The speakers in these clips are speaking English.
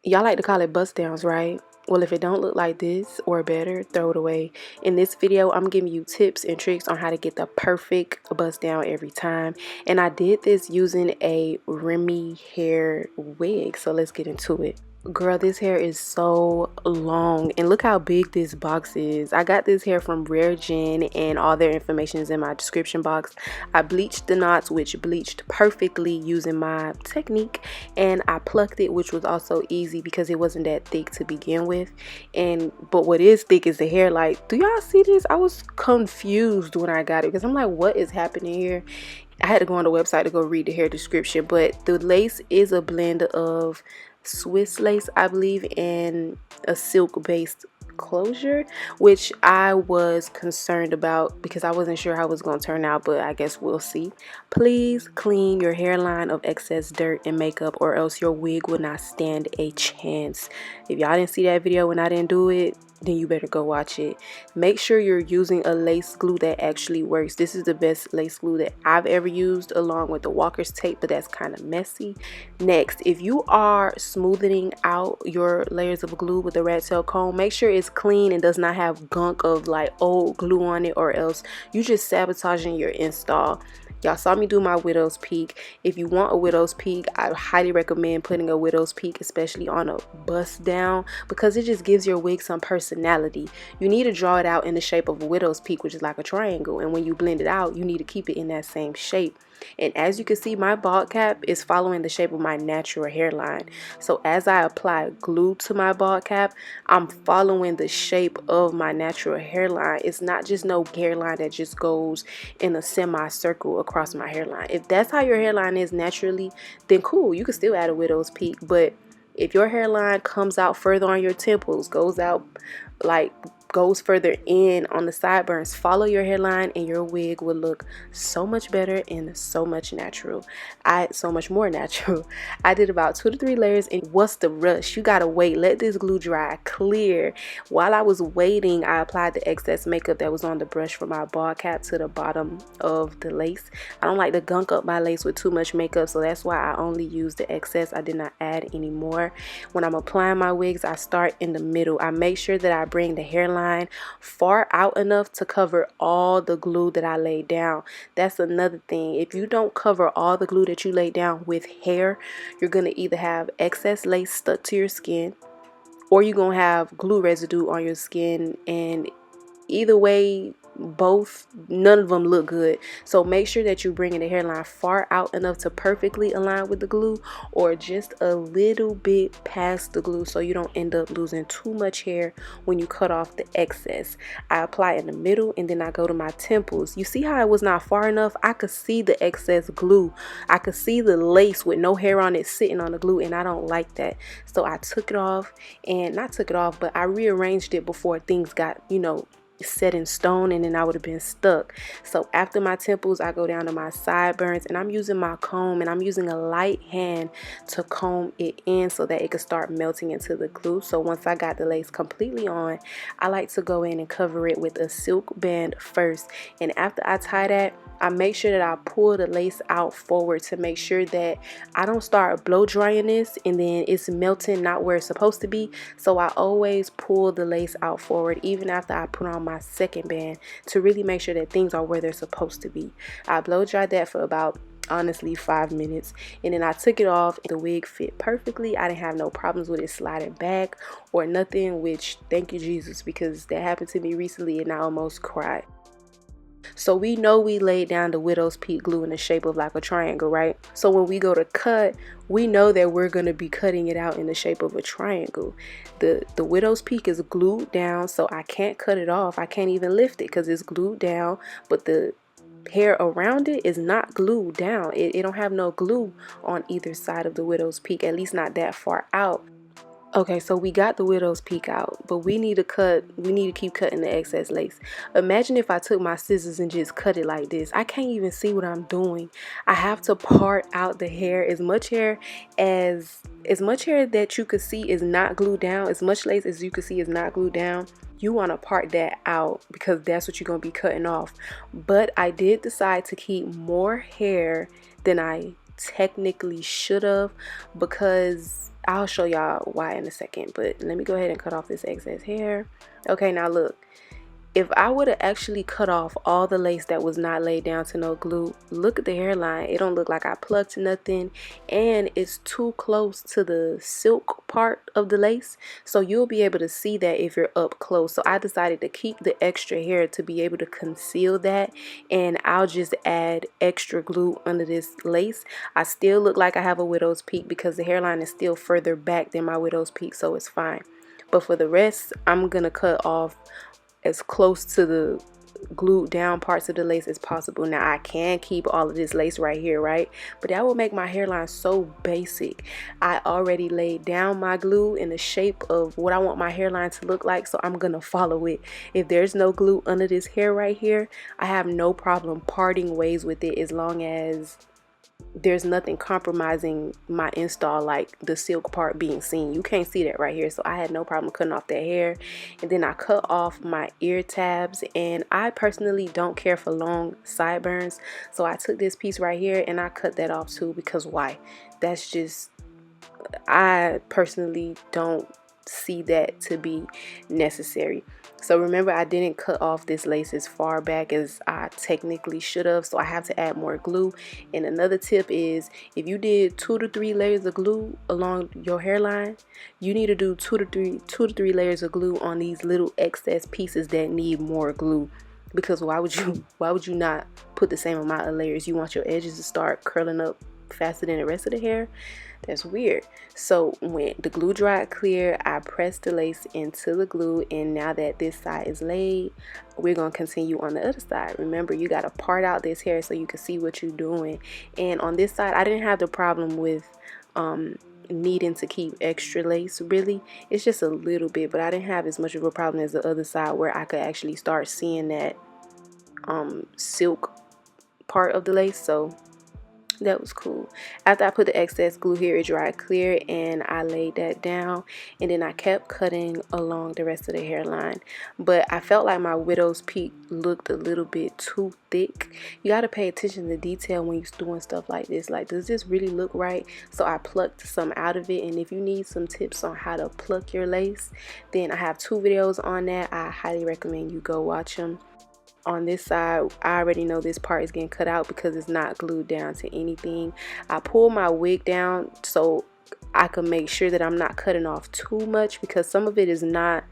Y'all like to call it bust downs, right? Well, if it don't look like this or better, throw it away. In this video, I'm giving you tips and tricks on how to get the perfect bust down every time. And I did this using a Remy hair wig. So let's get into it. Girl, this hair is so long, and look how big this box is. I got this hair from Raregen, and all their information is in my description box. I bleached the knots, which bleached perfectly using my technique, and I plucked it, which was also easy because it wasn't that thick to begin with. But what is thick is the hair. Like, do y'all see this? I was confused when I got it because I'm like, what is happening here? I had to go on the website to go read the hair description, but the lace is a blend of Swiss lace, I believe, and a silk based closure, which I was concerned about because I wasn't sure how it was going to turn out, but I guess we'll see. Please clean your hairline of excess dirt and makeup, or else your wig will not stand a chance. If y'all didn't see that video when I didn't do it, then you better go watch it. Make sure you're using a lace glue that actually works. This is the best lace glue that I've ever used, along with the Walker's tape, but that's kind of messy. Next, if you are smoothing out your layers of glue with a rat tail comb, make sure it's clean and does not have gunk of like old glue on it, or else you just sabotaging your install. Y'all saw me do my widow's peak. If you want a widow's peak, I highly recommend putting a widow's peak, especially on a bust down, because it just gives your wig some personality. You need to draw it out in the shape of a widow's peak, which is like a triangle, and when you blend it out, you need to keep it in that same shape. And as you can see, my bald cap is following the shape of my natural hairline. So as I apply glue to my bald cap, I'm following the shape of my natural hairline. It's not just no hairline that just goes in a semicircle across my hairline. If that's how your hairline is naturally, then cool, you can still add a widow's peak. But if your hairline comes out further on your temples, goes further in on the sideburns, follow your hairline and your wig will look so much better and so much more natural. I did about 2 to 3 layers, and what's the rush? You gotta wait, let this glue dry clear. While I was waiting, I applied the excess makeup that was on the brush from my bald cap to the bottom of the lace. I don't like to gunk up my lace with too much makeup, so that's why I only used the excess. I did not add any more. When I'm applying my wigs, I start in the middle. I make sure that I bring the hairline far out enough to cover all the glue that I laid down. That's another thing. If you don't cover all the glue that you laid down with hair, you're going to either have excess lace stuck to your skin, or you're going to have glue residue on your skin, and either way, none of them look good. So make sure that you're bringing the hairline far out enough to perfectly align with the glue, or just a little bit past the glue, so you don't end up losing too much hair when you cut off the excess. I apply in the middle, and then I go to my temples. You see how it was not far enough? I could see the excess glue. I could see the lace with no hair on it sitting on the glue, and I don't like that. So I took it off, and not took it off, but I rearranged it before things got, set in stone, and then I would have been stuck. So after my temples, I go down to my sideburns, and I'm using my comb, and I'm using a light hand to comb it in so that it could start melting into the glue. So once I got the lace completely on, I like to go in and cover it with a silk band first, and after I tie that, I make sure that I pull the lace out forward to make sure that I don't start blow drying this and then it's melting not where it's supposed to be. So I always pull the lace out forward even after I put on my second band, to really make sure that things are where they're supposed to be. I blow dried that for about, honestly, 5 minutes, and then I took it off. The wig fit perfectly. I didn't have no problems with it sliding back or nothing, which thank you Jesus, because that happened to me recently and I almost cried. So we know we laid down the widow's peak glue in the shape of like a triangle, right? So when we go to cut, we know that we're going to be cutting it out in the shape of a triangle. The widow's peak is glued down, so I can't cut it off. I can't even lift it because it's glued down, but the hair around it is not glued down. It don't have no glue on either side of the widow's peak, at least not that far out. Okay, so we got the widow's peak out, but we need to keep cutting the excess lace. Imagine if I took my scissors and just cut it like this. I can't even see what I'm doing. I have to part out the hair. As much hair that you could see is not glued down, as much lace as you could see is not glued down. You want to part that out because that's what you're going to be cutting off. But I did decide to keep more hair than I technically should have, because I'll show y'all why in a second, but let me go ahead and cut off this excess hair. Okay, now look, if I would have actually cut off all the lace that was not laid down to no glue, look at the hairline. It don't look like I plucked nothing, and it's too close to the silk part of the lace, so you'll be able to see that if you're up close. So I decided to keep the extra hair to be able to conceal that, and I'll just add extra glue under this lace. I still look like I have a widow's peak because the hairline is still further back than my widow's peak, so it's fine. But for the rest, I'm gonna cut off as close to the glued down parts of the lace as possible. Now I can keep all of this lace right here, right? But that will make my hairline so basic. I already laid down my glue in the shape of what I want my hairline to look like, so I'm gonna follow it. If there's no glue under this hair right here, I have no problem parting ways with it as long as there's nothing compromising my install, like the silk part being seen. You can't see that right here, so I had no problem cutting off that hair. And then I cut off my ear tabs, and I personally don't care for long sideburns, so I took this piece right here and I cut that off too, because why? That's just, I personally don't see that to be necessary. So remember, I didn't cut off this lace as far back as I technically should have, so I have to add more glue. And another tip is, if you did 2 to 3 layers of glue along your hairline, you need to do 2 to 3 layers of glue on these little excess pieces that need more glue. Because why would you not put the same amount of layers? You want your edges to start curling up faster than the rest of the hair? That's weird. So when the glue dried clear, I pressed the lace into the glue, and now that this side is laid, we're going to continue on the other side. Remember, you got to part out this hair so you can see what you're doing. And on this side, I didn't have the problem with needing to keep extra lace, really. It's just a little bit, but I didn't have as much of a problem as the other side, where I could actually start seeing that silk part of the lace. So that was cool. After I put the excess glue here, it dried clear, and I laid that down, and then I kept cutting along the rest of the hairline. But I felt like my widow's peak looked a little bit too thick. You got to pay attention to detail when you're doing stuff like this. Like, does this really look right? So I plucked some out of it, and if you need some tips on how to pluck your lace, then I have 2 videos on that. I highly recommend you go watch them. On this side, I already know this part is getting cut out because it's not glued down to anything. I pulled my wig down so I can make sure that I'm not cutting off too much, because some of it is not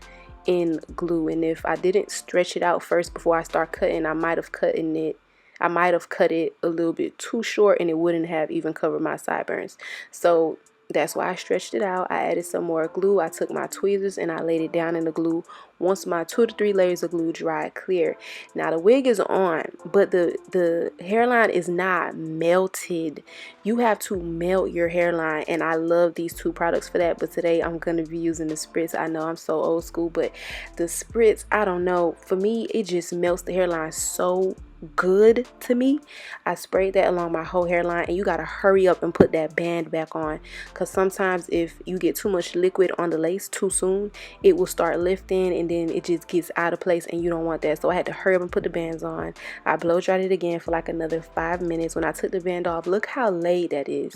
in glue, and if I didn't stretch it out first before I start cutting, I might have cut it a little bit too short, and it wouldn't have even covered my sideburns. So that's why I stretched it out. I added some more glue. I took my tweezers and I laid it down in the glue once my 2 to 3 layers of glue dried clear. Now the wig is on, but the hairline is not melted. You have to melt your hairline, and I love these 2 products for that. But today I'm going to be using the spritz. I know I'm so old school, but the spritz, I don't know, for me it just melts the hairline so good to me. I sprayed that along my whole hairline, and you gotta hurry up and put that band back on, because sometimes if you get too much liquid on the lace too soon, it will start lifting and then it just gets out of place, and you don't want that. So I had to hurry up and put the bands on. I blow dried it again for like another 5 minutes. When I took the band off, look how laid that is.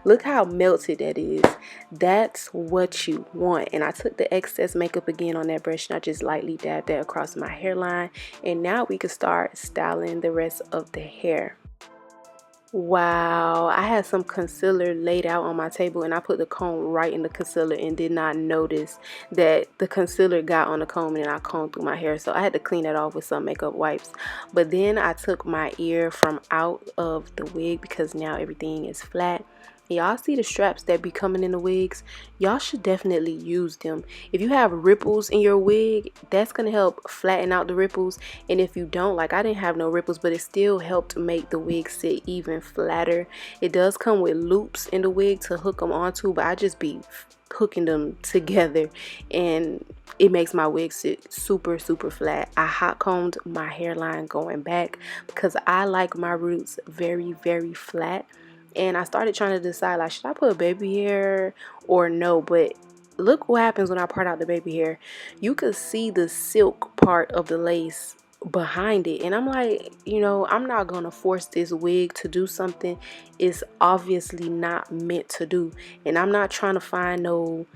Look how melted that is. That's what you want. And I took the excess makeup again on that brush, and I just lightly dabbed that across my hairline. And now we can start styling the rest of the hair. Wow, I had some concealer laid out on my table, and I put the comb right in the concealer and did not notice that the concealer got on the comb, and I combed through my hair. So I had to clean that off with some makeup wipes. But then I took my ear from out of the wig because now everything is flat. Y'all see the straps that be coming in the wigs? Y'all should definitely use them. If you have ripples in your wig, that's going to help flatten out the ripples. And if you don't, like I didn't have no ripples, but it still helped make the wig sit even flatter. It does come with loops in the wig to hook them onto, but I just be hooking them together, and it makes my wig sit super flat. I hot combed my hairline going back because I like my roots very flat. And I started trying to decide, like, should I put baby hair or no? But look what happens when I part out the baby hair. You could see the silk part of the lace behind it. And I'm like, you know, I'm not gonna force this wig to do something it's obviously not meant to do. And I'm not trying to find no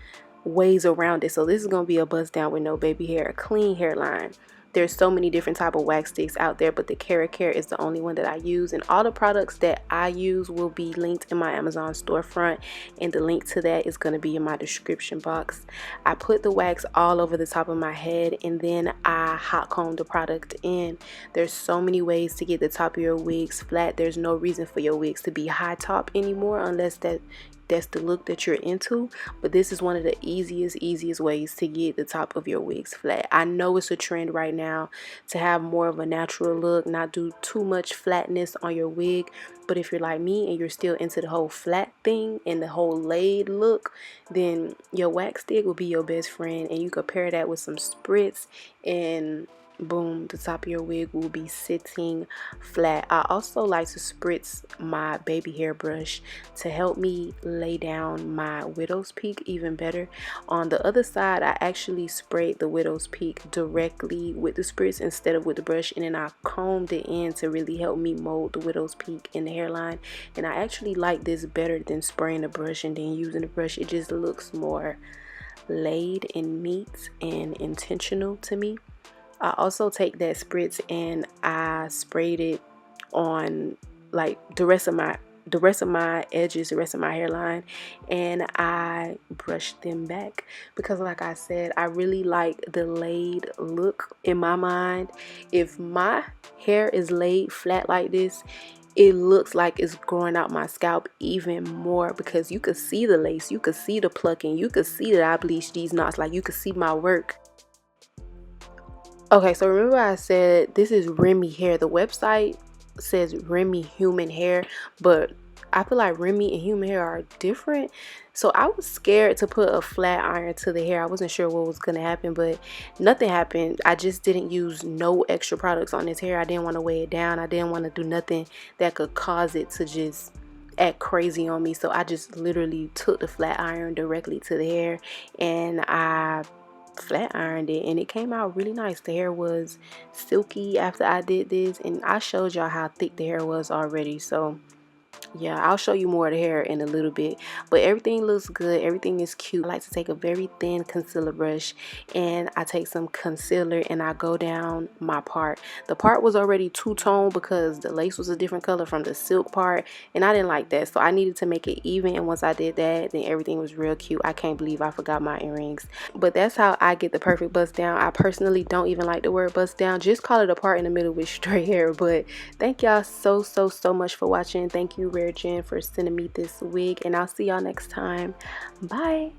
ways around it. So this is gonna be a bust down with no baby hair, a clean hairline. There's so many different type of wax sticks out there, but the Care is the only one that I use, and all the products that I use will be linked in my Amazon storefront, and the link to that is going to be in my description box. I put the wax all over the top of my head, and then I hot comb the product in. There's so many ways to get the top of your wigs flat. There's no reason for your wigs to be high top anymore unless that's the look that you're into, but this is one of the easiest ways to get the top of your wigs flat. I know it's a trend right now to have more of a natural look, not do too much flatness on your wig, but if you're like me and you're still into the whole flat thing and the whole laid look, then your wax stick will be your best friend, and you could pair that with some spritz and boom, the top of your wig will be sitting flat. I also like to spritz my baby hair brush to help me lay down my widow's peak even better. On the other side, I actually sprayed the widow's peak directly with the spritz instead of with the brush, and then I combed it in to really help me mold the widow's peak in the hairline. And I actually like this better than spraying the brush and then using the brush. It just looks more laid and neat and intentional to me. I also take that spritz and I sprayed it on like the rest of my edges, the rest of my hairline, and I brushed them back because, like I said, I really like the laid look in my mind. If my hair is laid flat like this, it looks like it's growing out my scalp even more because you could see the lace, you could see the plucking, you could see that I bleached these knots, like you could see my work. Okay, so remember I said this is Remy hair. The website says Remy human hair, but I feel like Remy and human hair are different. So I was scared to put a flat iron to the hair. I wasn't sure what was going to happen, but nothing happened. I just didn't use no extra products on this hair. I didn't want to weigh it down. I didn't want to do nothing that could cause it to just act crazy on me. So I just literally took the flat iron directly to the hair and I flat ironed it, and it came out really nice. The hair was silky after I did this, and I showed y'all how thick the hair was already. So yeah, I'll show you more of the hair in a little bit, but everything looks good, everything is cute. I like to take a very thin concealer brush and I take some concealer and I go down my part. The part was already two-tone because the lace was a different color from the silk part, and I didn't like that, so I needed to make it even. And once I did that, then everything was real cute. I can't believe I forgot my earrings, but that's how I get the perfect bust down. I personally don't even like the word bust down, just call it a part in the middle with straight hair. But thank y'all so much for watching. Thank you Raregen for sending me this wig, and I'll see y'all next time. Bye.